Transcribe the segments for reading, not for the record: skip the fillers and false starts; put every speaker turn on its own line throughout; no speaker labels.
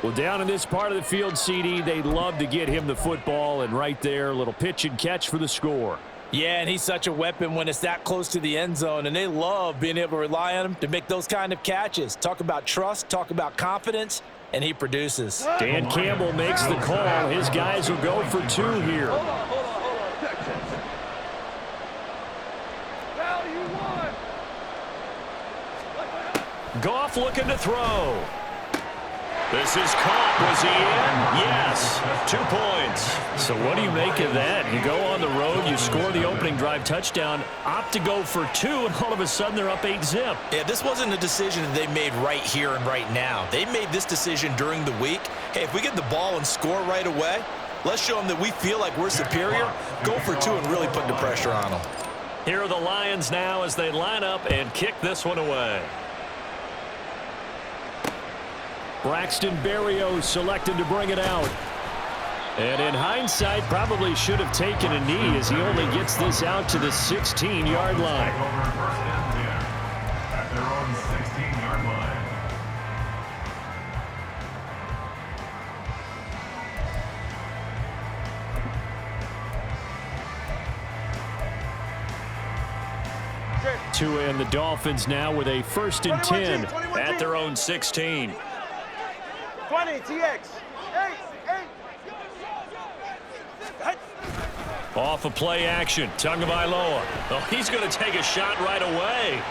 Well, down in this part of the field, CD, they'd love to get him the football, and right there, a little pitch and catch for the score.
Yeah, and he's such a weapon when it's that close to the end zone, and they love being able to rely on him to make those kind of catches. Talk about trust, talk about confidence, and he produces.
Dan Campbell makes the call. His guys will go for 2 here.
Hold on.
Goff looking to throw. This is caught. Was he in? Yes. 2 points. So what do you make of that? You go on the road, you score the opening drive touchdown, opt to go for 2, and all of a sudden they're up 8-zip.
Yeah, this wasn't a decision that they made right here and right now. They made this decision during the week. Hey, if we get the ball and score right away, let's show them that we feel like we're superior. Go for 2 and really put the pressure on them.
Here are the Lions now as they line up and kick this one away. Braxton Berrios selected to bring it out. And in hindsight, probably should have taken a knee as he only gets this out to the 16-yard line.
At their own 16-yard line.
Tua and the Dolphins now with a 1st and 10 at their own 16.
20, TX. 8.
Off of play action. Tagovailoa. Oh, he's going to take a shot right away.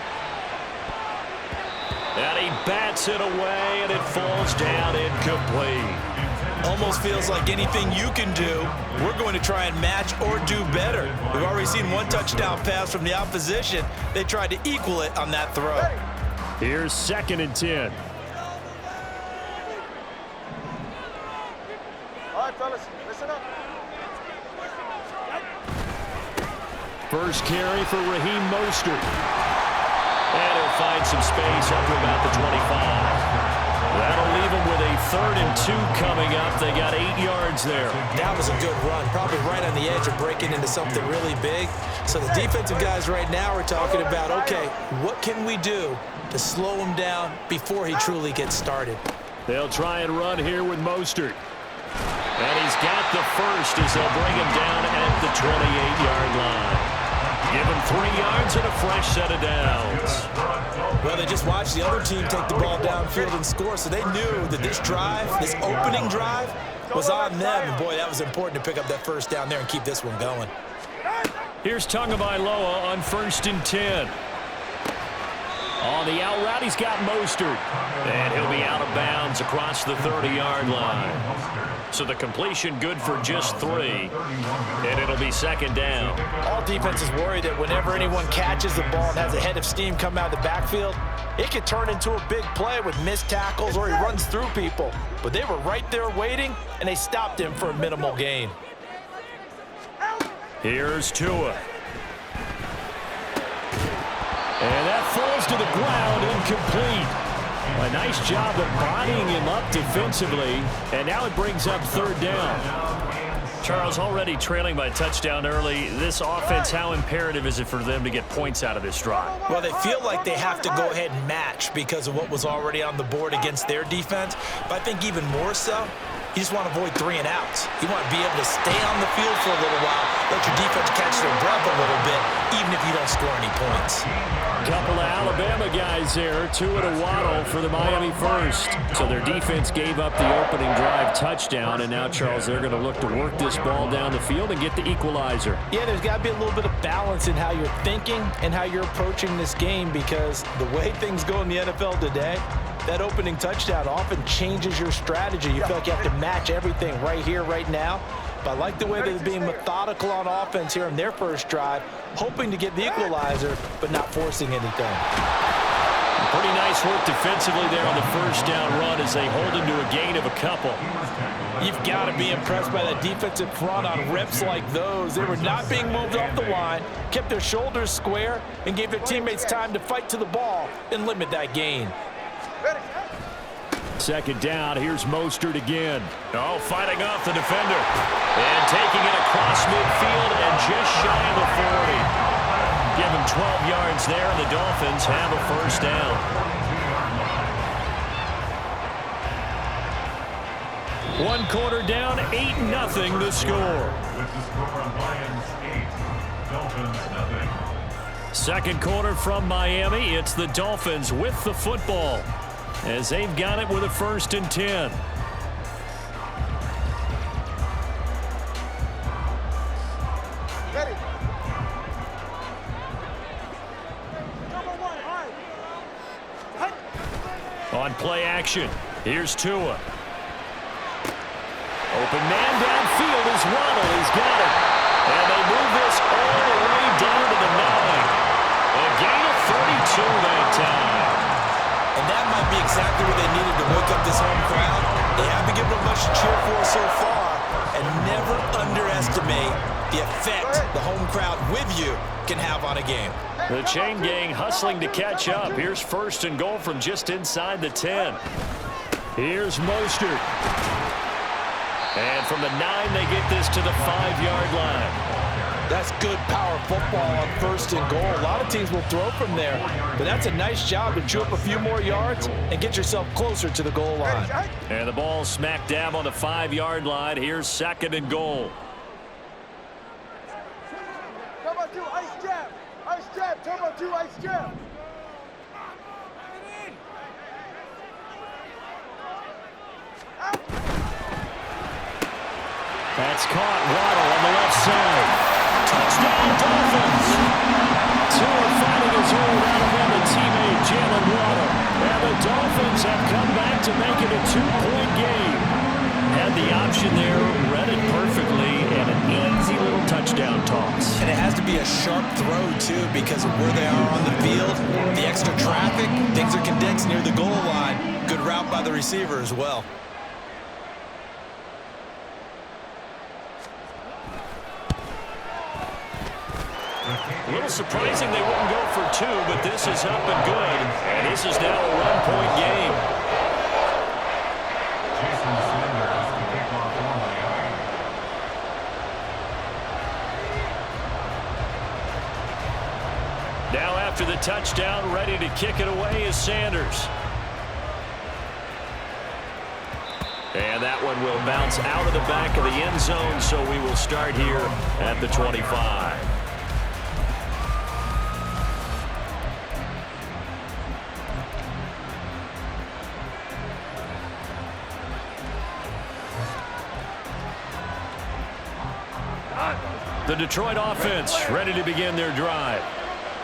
And he bats it away, and it falls down incomplete.
Almost feels like anything you can do, we're going to try and match or do better. We've already seen 1 touchdown pass from the opposition. They tried to equal it on that throw.
Here's 2nd and 10.
All right, fellas, listen up.
First carry for Raheem Mostert. And he'll find some space up to about the 25. That'll leave him with a 3rd and 2 coming up. They got 8 yards there.
That was a good run, probably right on the edge of breaking into something really big. So the defensive guys right now are talking about, okay, what can we do to slow him down before he truly gets started?
They'll try and run here with Mostert. And he's got the first as they'll bring him down at the 28-yard line. Give him 3 yards and a fresh set of downs.
Well, they just watched the other team take the ball downfield and score, so they knew that this drive, this opening drive, was on them. And, boy, that was important to pick up that first down there and keep this one going.
Here's Tagovailoa on 1st and 10. On the out route, he's got Mostert. And he'll be out of bounds across the 30-yard line. So the completion good for just 3. And it'll be 2nd down.
All defenses worry that whenever anyone catches the ball and has a head of steam come out of the backfield, it could turn into a big play with missed tackles or he runs through people. But they were right there waiting, and they stopped him for a minimal gain.
Here's Tua. And that falls to the ground, incomplete. A nice job of bodying him up defensively, and now it brings up 3rd down. Charles, already trailing by a touchdown early. This offense, how imperative is it for them to get points out of this drive?
Well, they feel like they have to go ahead and match because of what was already on the board against their defense. But I think even more so, you just want to avoid 3 and outs. You want to be able to stay on the field for a little while, let your defense catch their breath a little bit, even if you don't score any points.
Couple of Alabama guys there, Tua to Waddle for the Miami first. So their defense gave up the opening drive touchdown, and now, Charles, they're going to look to work this ball down the field and get the equalizer.
Yeah, there's got to be a little bit of balance in how you're thinking and how you're approaching this game because the way things go in the NFL today, that opening touchdown often changes your strategy. You feel like you have to match everything right here, right now. But I like the way they're being methodical on offense here in their first drive, hoping to get the equalizer, but not forcing anything.
Pretty nice work defensively there on the first down run as they hold him to a gain of a couple.
You've got to be impressed by that defensive front on reps like those. They were not being moved off the line, kept their shoulders square, and gave their teammates time to fight to the ball and limit that gain.
2nd down, here's Mostert again. Oh, fighting off the defender. And taking it across midfield and just shy of the 40. Give him 12 yards there, and the Dolphins have a first down. One quarter down, 8-0 the score.
With the score, Lions 8, Dolphins nothing.
Second quarter from Miami. It's the Dolphins with the football as they've got it with a 1st and 10.
Ready. Number 1, hard.
On play action, here's Tua. Open man downfield is Waddle. He's got it. And they move this all the way down to the 9. A gain of 32 that time.
And that might be exactly what they needed to wake up this home crowd. They haven't given them much to cheer for so far. And never underestimate the effect the home crowd with you can have on a game.
The chain gang hustling to catch up. Here's 1st and goal from just inside the 10. Here's Mostert. And from the 9, they get this to the 5-yard line.
That's good power football on 1st and goal. A lot of teams will throw from there, but that's a nice job to chew up a few more yards and get yourself closer to the goal line.
And the ball smack dab on the 5-yard line. Here's 2nd and goal.
Turbo 2, ice jab. Ice jab, turbo 2, ice jab.
That's caught. Waddle on the left side. Touchdown, Dolphins. Tua finding his way out of one teammate, Jalen Waddle. And the Dolphins have come back to make it a 2-point game. Had the option there, read it perfectly, and an easy little touchdown toss.
And it has to be a sharp throw, too, because of where they are on the field, the extra traffic, things are condensed near the goal line. Good route by the receiver as well.
A little surprising they wouldn't go for 2, but this is up and good. And this is now a 1-point game.
Jason Sanders to kick off for Miami.
Now after the touchdown, ready to kick it away is Sanders. And that one will bounce out of the back of the end zone, so we will start here at the 25. The Detroit offense ready to begin their drive.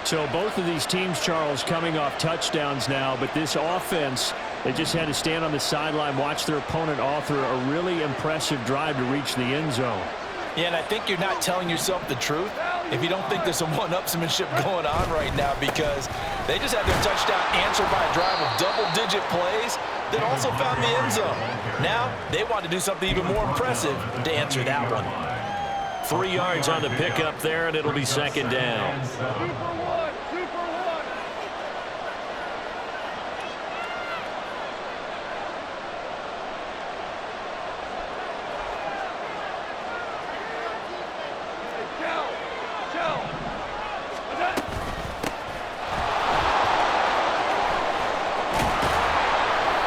So both of these teams, Charles, coming off touchdowns now, but this offense, they just had to stand on the sideline, watch their opponent author a really impressive drive to reach the end zone.
Yeah, and I think you're not telling yourself the truth if you don't think there's some one-upsmanship going on right now, because they just had their touchdown answered by a drive of double-digit plays that also found the end zone. Now they want to do something even more impressive to answer that one.
3 yards on the pickup there, and it'll be 2nd down.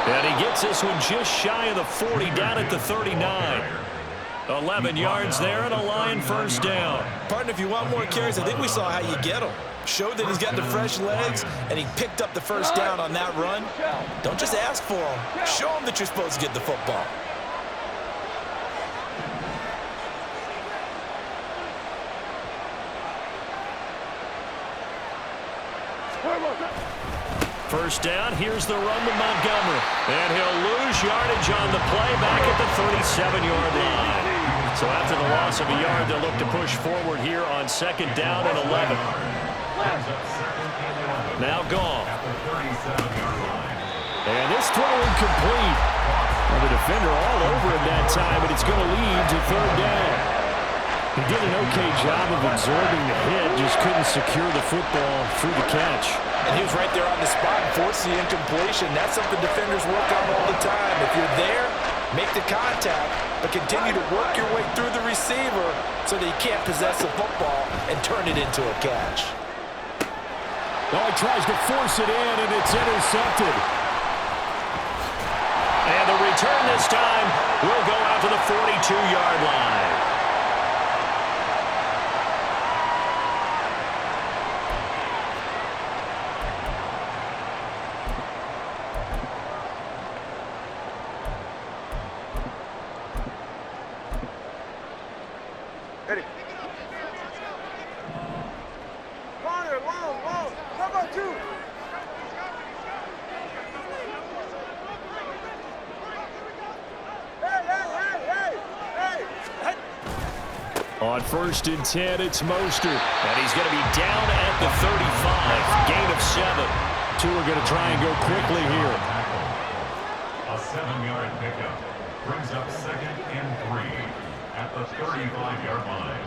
And he gets this one just shy of the 40, down at the 39. 11 yards there and a Lion 1st down.
Partner, if you want more carries, I think we saw how you get them. Showed that he's got the fresh legs, and he picked up the 1st down on that run. Don't just ask for him. Show him that you're supposed to get the football.
First down, here's the run to Montgomery. And he'll lose yardage on the play back at the 37-yard line. So after the loss of a yard, they'll look to push forward here on 2nd down and 11. Now gone. And this throw incomplete. Well, the defender all over him that time, but it's going to lead to 3rd down. He did an okay job of absorbing the hit, just couldn't secure the football through the catch.
And he was right there on the spot and forced the incompletion. That's something defenders work on all the time. If you're there, make the contact, but continue to work your way through the receiver so that he can't possess the football and turn it into a catch.
Oh, he tries to force it in, and it's intercepted. And the return this time will go out to the 42-yard line.
Ready. Corner, long. Come on, 2. Hey.
On 1st and 10, it's Mostert. And he's going to be down at the 35. Gain of 7. Two are going to try and go quickly here.
A 7-yard pickup brings up 2nd and 3 at the 35-yard line.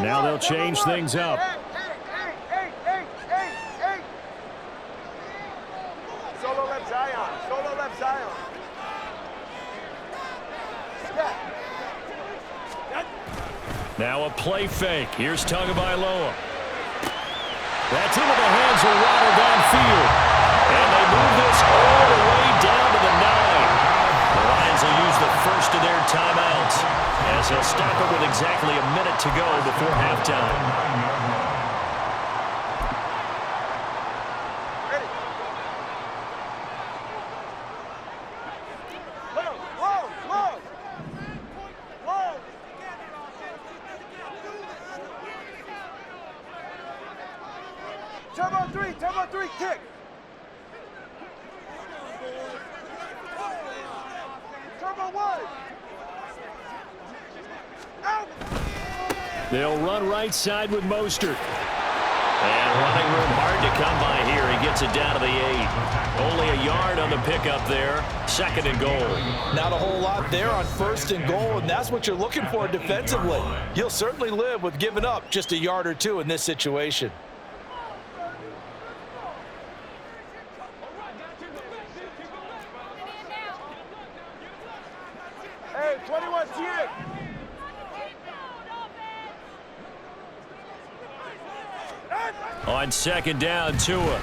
Now they'll change things up.
Solo left Zion.
Now a play fake. Here's Tagovailoa. That's into the hands of Waddle downfield. And they move this all the way down to the 9. The Lions will use the first of their timeouts as they'll stop it with exactly a minute to go before halftime.
Turbo 3, kick. Turbo 1. Out.
They'll run right side with Mostert. And running room hard to come by here. He gets it down to the 8. Only a yard on the pickup there. 2nd and goal.
Not a whole lot there on 1st and goal, and that's what you're looking for defensively. You'll certainly live with giving up just a yard or 2 in this situation.
Hey, 21, T-Rick.
On 2nd down, Tua. Nowhere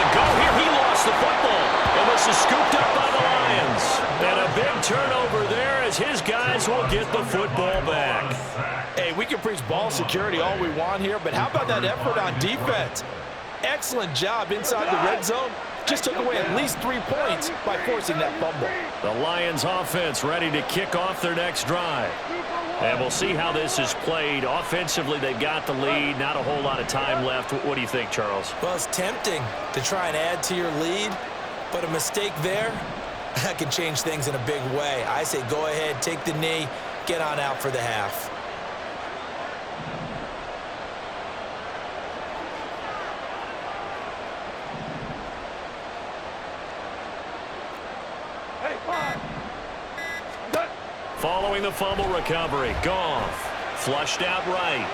to go here. He lost the football. And this is scooped up by the Lions. And a big turnover there as his guys will get the football back.
Hey, we can preach ball security all we want here, but how about that effort on defense? Excellent job inside the red zone. Just took away at least 3 points by forcing that fumble.
The Lions offense ready to kick off their next drive. And we'll see how this is played. Offensively, they've got the lead. Not a whole lot of time left. What do you think, Charles?
Well, it's tempting to try and add to your lead, but a mistake there, that can change things in a big way. I say go ahead, take the knee, get on out for the half.
Following the fumble recovery, Goff flushed out right.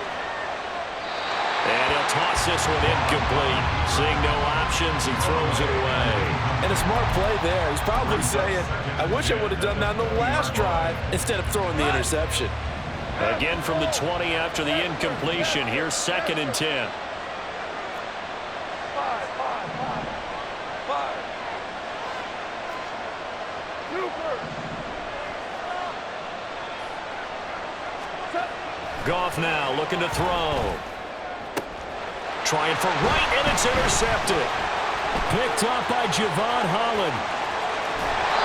And he'll toss this one incomplete. Seeing no options, he throws it away.
And a smart play there. He's probably saying, I wish I would have done that on the last drive instead of throwing the interception.
Again from the 20 after the incompletion. Here's 2nd and 10. Goff now looking to throw. Trying for right, and it's intercepted. Picked up by Javon Holland.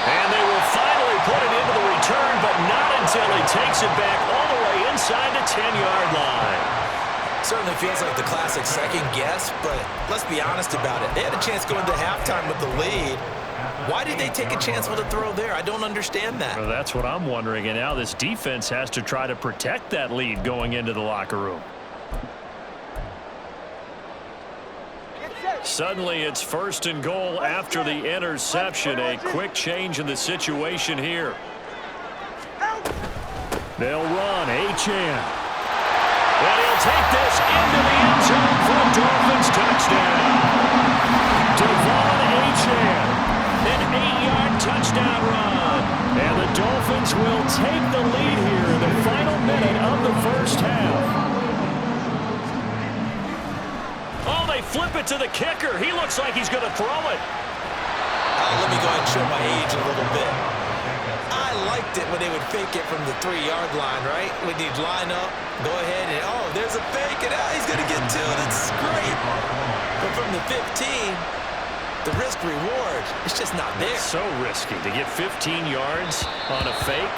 And they will finally put it into the return, but not until he takes it back all the way inside the 10-yard line.
Certainly feels like the classic second guess, but let's be honest about it. They had a chance going into halftime with the lead. Why did they take a chance with a throw there? I don't understand that.
Well, that's what I'm wondering. And now this defense has to try to protect that lead going into the locker room. Suddenly it's 1st and goal after the interception. A quick change in the situation here. They'll run. Achane. And he'll take this into the end zone for a Dolphins touchdown. Devon Achane. An 8-yard touchdown run. And the Dolphins will take the lead here in the final minute of the first half. Oh, they flip it to the kicker. He looks like he's going to throw it.
Let me go ahead and show my age a little bit. I liked it when they would fake it from the 3-yard line, right? When you'd line up, go ahead, and oh, there's a fake, and he's going to get to it. It's great. But from the 15, the risk-reward, it's just not there.
It's so risky to get 15 yards on a fake.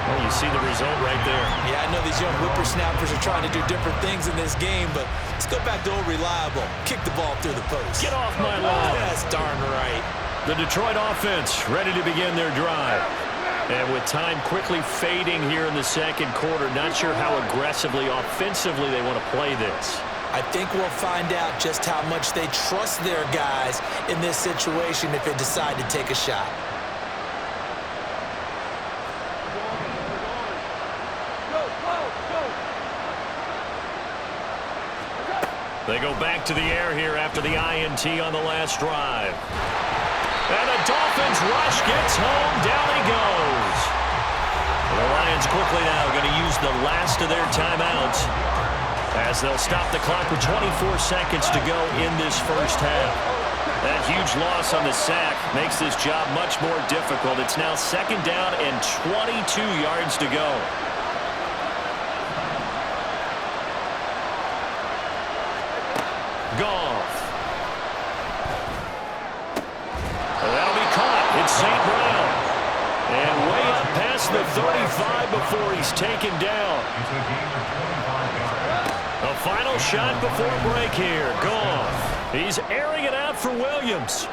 Well, you see the result right there.
Yeah, I know these young whippersnappers are trying to do different things in this game, but let's go back to old reliable. Kick the ball through the post.
Get off my lawn.
That's darn right.
The Detroit offense ready to begin their drive. And with time quickly fading here in the second quarter, not sure how aggressively, offensively they want to play this.
I think we'll find out just how much they trust their guys in this situation if they decide to take a shot.
They go back to the air here after the INT on the last drive. And the Dolphins rush gets home. Down he goes. The Lions quickly now going to use the last of their timeouts as they'll stop the clock with 24 seconds to go in this first half. That huge loss on the sack makes this job much more difficult. It's now second down and 22 yards to go. Goff. That'll be caught. It's St. Brown. And way up past the 35 before he's taken down. A final shot before break here. Goff. He's airing it out for Williams.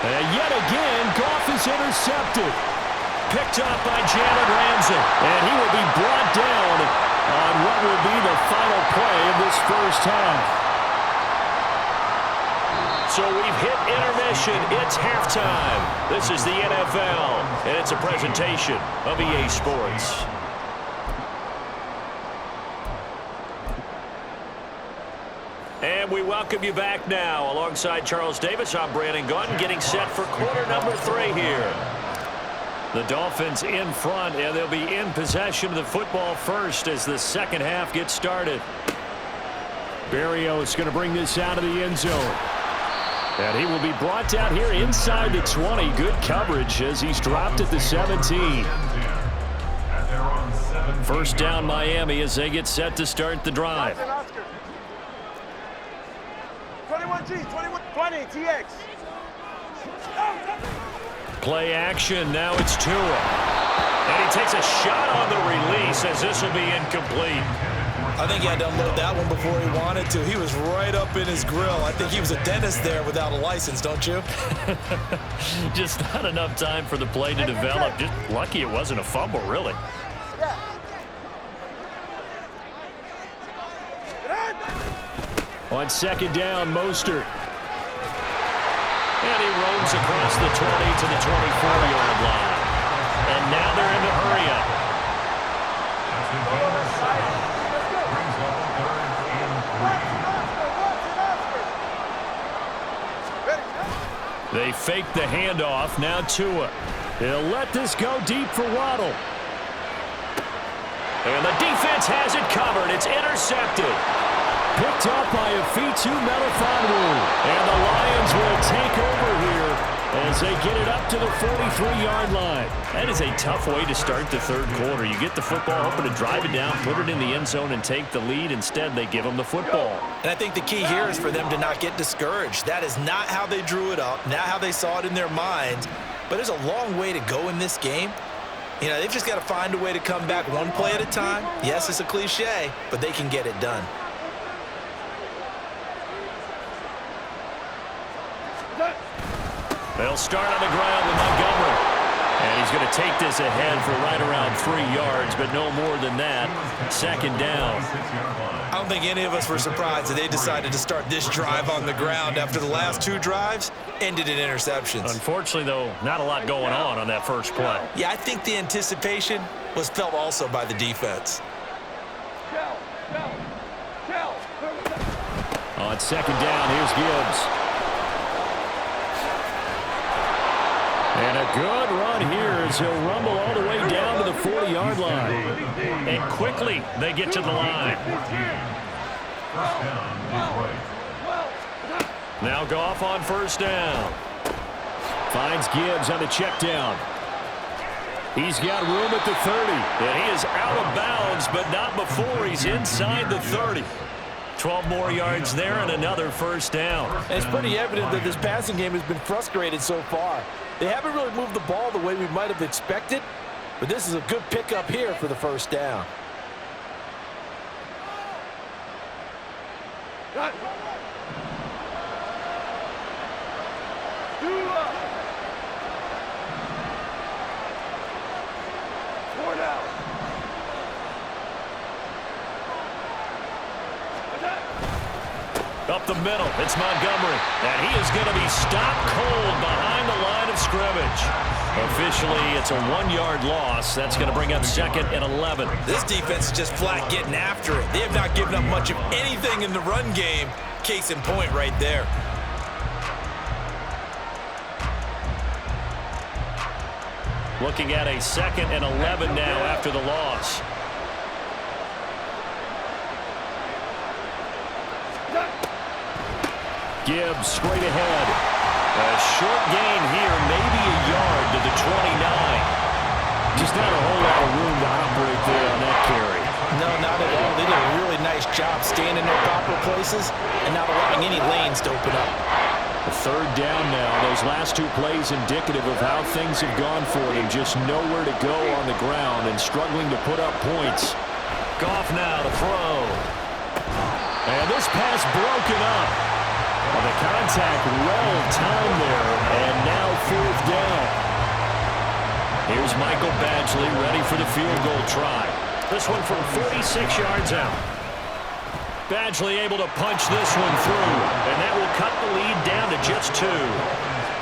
And yet again, Goff is intercepted. Picked up by Jalen Ramsey. And he will be brought down on what will be the final play of this first half. So we've hit intermission. It's halftime. This is the NFL, and it's a presentation of EA Sports. And we welcome you back now. Alongside Charles Davis, I'm Brandon Gaudin, getting set for quarter number 3 here. The Dolphins in front, and they'll be in possession of the football first as the second half gets started. Berrios is going to bring this out of the end zone. And he will be brought down here inside the 20. Good coverage as he's dropped at the 17. First down Miami as they get set to start the drive.
21G, 20 TX.
Play action. Now it's Tua. And he takes a shot on the release as this will be incomplete.
I think he had to unload that one before he wanted to. He was right up in his grill. I think he was a dentist there without a license, don't you?
Just not enough time for the play to develop. Just lucky it wasn't a fumble, really. On second down, Mostert. And he roams across the 20 to the 24-yard line. And now they're in the hurry-up. They fake the handoff. Now Tua. He'll let this go deep for Waddle. And the defense has it covered. It's intercepted. Picked up by Afitu Melifonwu. And the Lions will take over here as they get it up to the 43-yard line. That is a tough way to start the third quarter. You get the football, hoping to drive it down, put it in the end zone, and take the lead. Instead, they give them the football.
And I think the key here is for them to not get discouraged. That is not how they drew it up, not how they saw it in their minds. But there's a long way to go in this game. You know, they've just got to find a way to come back one play at a time. Yes, it's a cliche, but they can get it done.
They'll start on the ground with Montgomery. And he's going to take this ahead for right around 3 yards, but no more than that. Second down.
I don't think any of us were surprised that they decided to start this drive on the ground after the last 2 drives ended in interceptions.
Unfortunately, though, not a lot going on that first play.
Yeah, I think the anticipation was felt also by the defense.
On second down, here's Gibbs. And a good run here as he'll rumble all the way down to the 40-yard line. And quickly, they get to the line. Now Goff on first down. Finds Gibbs on the check down. He's got room at the 30. And he is out of bounds, but not before he's inside the 30. 12 more yards there and another first down.
And it's pretty evident that this passing game has been frustrated so far. They haven't really moved the ball the way we might have expected, but this is a good pickup here for the first down.
Up the middle, it's Montgomery. And he is going to be stopped cold behind the line of scrimmage. Officially, it's a 1-yard loss. That's going to bring up 2nd and 11.
This defense is just flat getting after it. They have not given up much of anything in the run game. Case in point right there.
Looking at a 2nd and 11 now after the loss. Gibbs straight ahead. A short gain here, maybe a yard to the 29. Just not a whole lot of room to operate there on that carry.
No, not at all. They did a really nice job staying in their proper places and not allowing any lanes to open up.
The 3rd down now. Those last 2 plays indicative of how things have gone for them. Just nowhere to go on the ground and struggling to put up points. Goff now to throw. And this pass broken up. Well, the contact well timed there, and now 4th down. Here's Michael Badgley ready for the field goal try. This one from 46 yards out. Badgley able to punch this one through, and that will cut the lead down to just 2.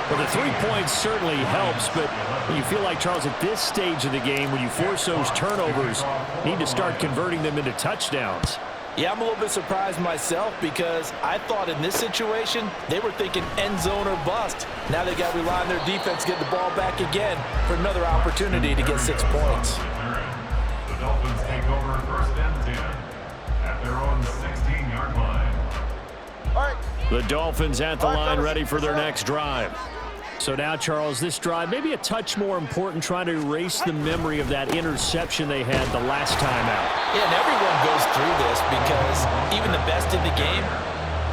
Well, the 3 points certainly helps, but you feel like, Charles, at this stage of the game, when you force those turnovers, you need to start converting them into touchdowns.
Yeah, I'm a little bit surprised myself because I thought in this situation they were thinking end zone or bust. Now they got to rely on their defense to get the ball back again for another opportunity to get 6 points.
The Dolphins take over 1st and 10 at their own 16-yard line.
All right.
The Dolphins at the line ready for their next drive. So now, Charles, this drive maybe a touch more important, trying to erase the memory of that interception they had the last time out.
Yeah, and everyone goes through this because even the best in the game,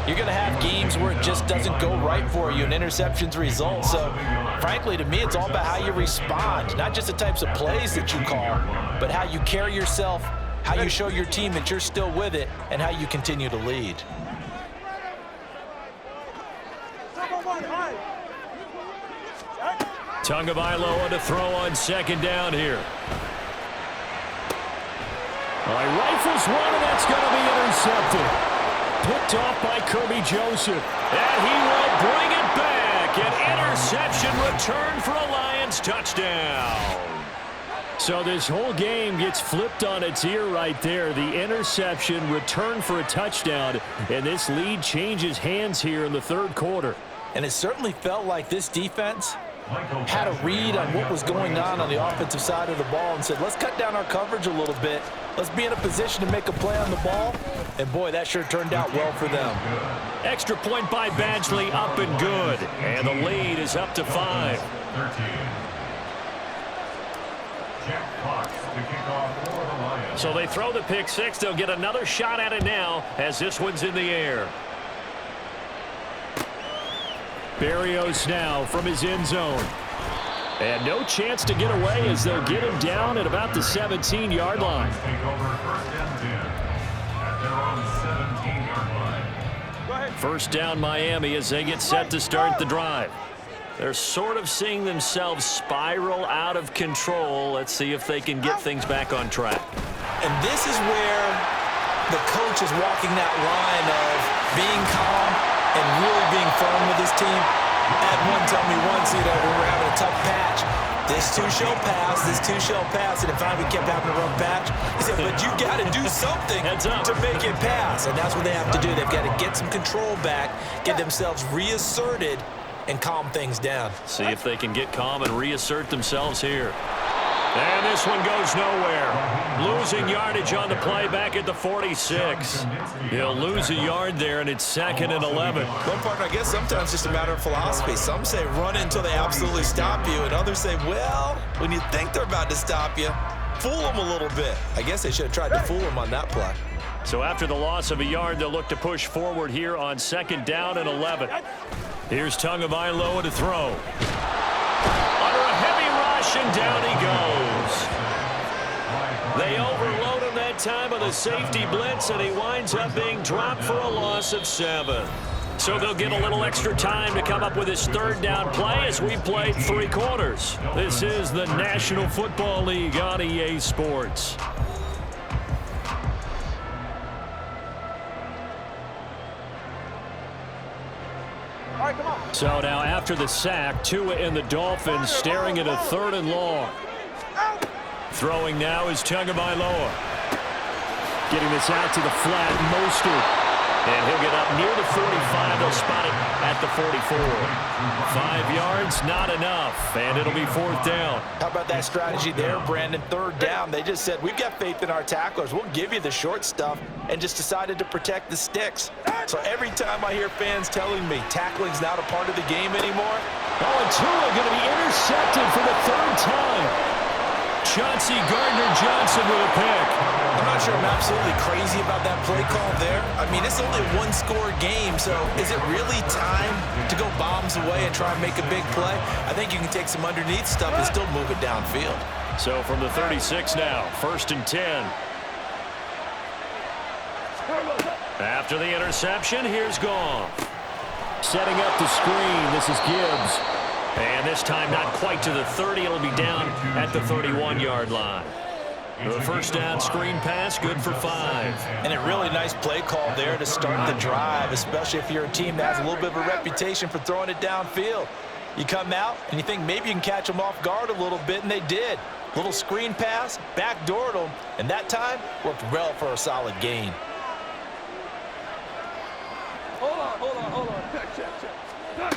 you're going to have games where it just doesn't go right for you and interceptions result. So, frankly, to me, it's all about how you respond, not just the types of plays that you call, but how you carry yourself, how you show your team that you're still with it, and how you continue to lead.
Tagovailoa to throw on 2nd down here. All right, rifles one, and that's going to be intercepted. Picked off by Kirby Joseph. And he will bring it back. An interception return for a Lions touchdown. So this whole game gets flipped on its ear right there. The interception, return for a touchdown, and this lead changes hands here in the 3rd quarter.
And it certainly felt like this defense had a read on what was going on the offensive side of the ball and said, let's cut down our coverage a little bit. Let's be in a position to make a play on the ball. And, boy, that sure turned out well for them.
Extra point by Badgley, up and good. And the lead is up to 5. So they throw the pick 6. They'll get another shot at it now as this one's in the air. Berrios now from his end zone. And no chance to get away as they'll get him down at about the 17-yard line. First down Miami as they get set to start the drive. They're sort of seeing themselves spiral out of control. Let's see if they can get things back on track.
And this is where the coach is walking that line of being calm and really being firm with his team. Had one tell me once, when we were having a tough patch, this too shall pass, this too shall pass, and finally we kept having a rough patch. He said, but you got to do something to make it pass, and that's what they have to do. They've got to get some control back, get themselves reasserted, and calm things down.
See if they can get calm and reassert themselves here. And this one goes nowhere. Losing yardage on the play back at the 46. He'll lose a yard there, and it's 2nd and 11.
One partner, I guess sometimes it's just a matter of philosophy. Some say run until they absolutely stop you, and others say, well, when you think they're about to stop you, fool them a little bit. I guess they should have tried to fool them on that play.
So after the loss of a yard, they'll look to push forward here on 2nd down and 11. Here's Tagovailoa to throw. Under a heavy rush, and down he goes. They overload him that time with a safety blitz, and he winds up being dropped for a loss of 7. So they'll get a little extra time to come up with his 3rd down play as we played 3 quarters. This is the National Football League on EA Sports.
All right, come on.
So now after the sack, Tua and the Dolphins staring at a 3rd and long. Throwing now is Tagovailoa. Getting this out to the flat, Mostert. And he'll get up near the 45. They'll spot it at the 44. 5 yards, not enough. And it'll be 4th down.
How about that strategy there, Brandon? 3rd down. They just said, we've got faith in our tacklers. We'll give you the short stuff, and just decided to protect the sticks. So every time I hear fans telling me tackling's not a part of the game anymore.
Oh, and Tua going to be intercepted for the 3rd time. Chauncey Gardner-Johnson with a pick.
I'm not sure I'm absolutely crazy about that play call there. I mean, it's only a 1-score game, so is it really time to go bombs away and try and make a big play? I think you can take some underneath stuff and still move it downfield.
So from the 36 now, 1st and 10. After the interception, here's Goff. Setting up the screen, this is Gibbs. And this time not quite to the 30. It'll be down at the 31-yard line. The 1st down screen pass, good for 5.
And a really nice play call there to start the drive, especially if you're a team that has a little bit of a reputation for throwing it downfield. You come out and you think maybe you can catch them off guard a little bit, and they did. Little screen pass, backdoored them, and that time worked well for a solid gain.
Hold on. Check.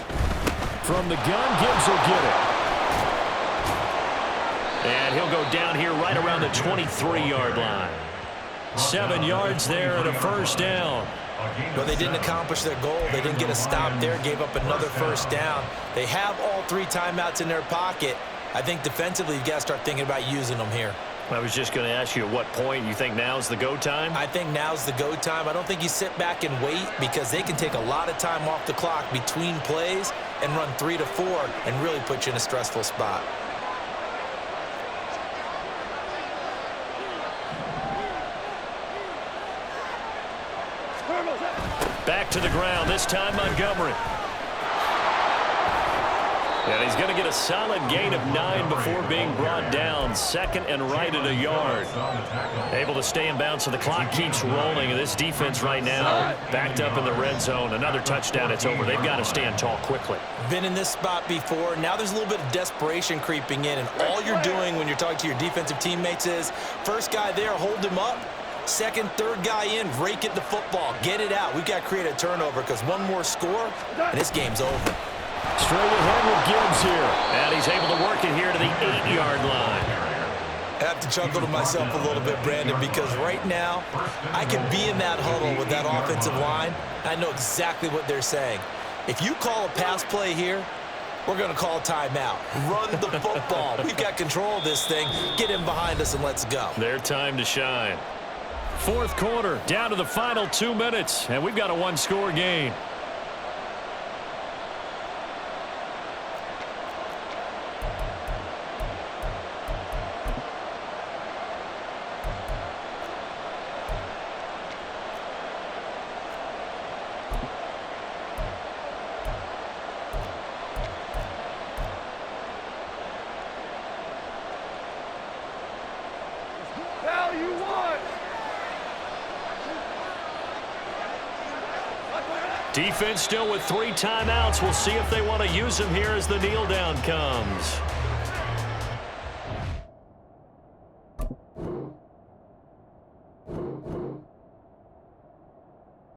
From the gun, Gibbs will get it. And he'll go down here right around the 23-yard line. 7 yards there and a 1st down.
Well, they didn't accomplish their goal. They didn't get a stop there, gave up another 1st down. They have all 3 timeouts in their pocket. I think defensively you've got to start thinking about using them here.
I was just going to ask you at what point you think now's the go time?
I think now's the go time. I don't think you sit back and wait, because they can take a lot of time off the clock between plays and run 3 to 4 and really put you in a stressful spot.
Back to the ground, this time Montgomery. And he's going to get a solid gain of 9 before being brought down. 2nd and right at a yard. Able to stay in bounds, so the clock keeps rolling. And this defense right now backed up in the red zone. Another touchdown, it's over. They've got to stand tall quickly.
Been in this spot before. Now there's a little bit of desperation creeping in. And all you're doing when you're talking to your defensive teammates is, first guy there, hold him up. 2nd, 3rd guy in, rake at the football. Get it out. We've got to create a turnover, because one more score, and this game's over.
Straight ahead with Gibbs here. And he's able to work it here to the 8-yard line.
I have to chuckle to myself a little bit, Brandon, because right now I can be in that huddle with that offensive line. I know exactly what they're saying. If you call a pass play here, we're going to call a timeout. Run the football. We've got control of this thing. Get in behind us and let's go.
Their time to shine. 4th quarter, down to the final 2 minutes, and we've got a 1-score game.
Hell, you won!
Defense still with 3 timeouts. We'll see if they want to use them here as the kneel down comes.